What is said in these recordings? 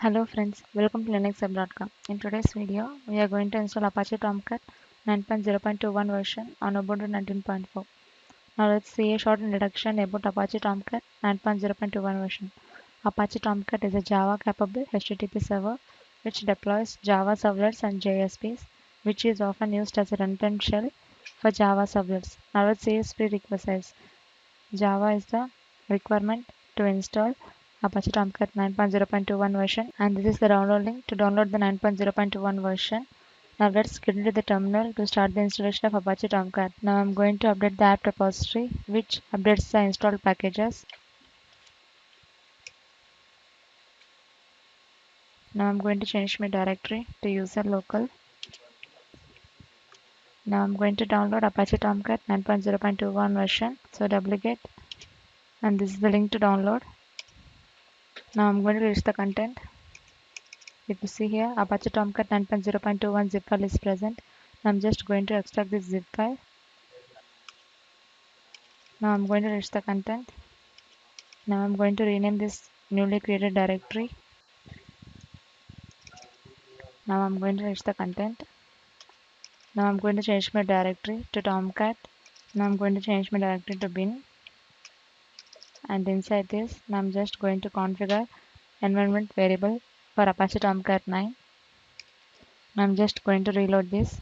Hello friends, welcome to linuxhub.com. In today's video, we are going to install Apache Tomcat 9.0.21 version on Ubuntu 19.04. Now let's see a short introduction about Apache Tomcat 9.0.21 version. Apache Tomcat is a Java-capable HTTP server which deploys Java servlets and JSPs, which is often used as a runtime shell for Java servlets. Now let's see its prerequisites. Java is the requirement to install Apache Tomcat 9.0.21 version, and this is the download link to download the 9.0.21 version. Now let's get into the terminal to start the installation of Apache Tomcat. Now I'm going to update the app repository which updates the installed packages. Now I'm going to change my directory to user local. Now I'm going to download Apache Tomcat 9.0.21 version. So duplicate, and this is the link to download. Now I'm going to list the content. If you see here, Apache Tomcat 9.0.21 zip file is present. I'm just going to extract this zip file. Now I'm going to list the content. Now I'm going to rename this newly created directory. Now I'm going to list the content. Now I'm going to change my directory to Tomcat. Now I'm going to change my directory to bin. And inside this, now I'm just going to configure environment variable for Apache Tomcat 9. Now I'm just going to reload this.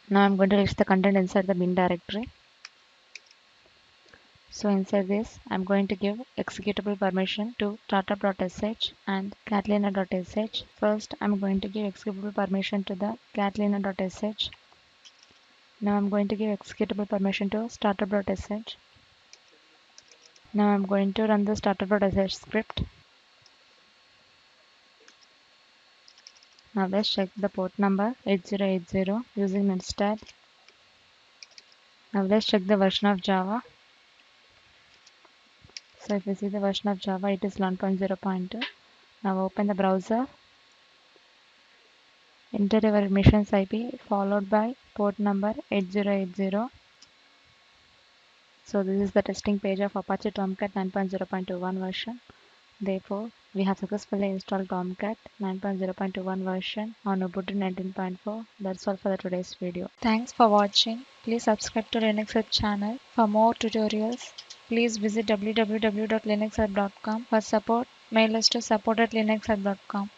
Now I'm going to list the content inside the bin directory. So inside this, I'm going to give executable permission to startup.sh and catalina.sh. First, I'm going to give executable permission to the catalina.sh. Now I'm going to give executable permission to startup.sh. Now I'm going to run the startup.sh script. Now let's check the port number 8080 using netstat. Now let's check the version of Java. So if you see the version of Java, it is 11.0.2. Now open the browser. Enter your admissions IP followed by port number 8080. So this is the testing page of Apache Tomcat 9.0.21 version. Therefore, we have successfully installed Tomcat 9.0.21 version on Ubuntu 19.04. That's all for the today's video. Thanks for watching. Please subscribe to Linuxhub channel. For more tutorials, please visit www.linuxhub.com. For support, mail us to support@linuxhub.com.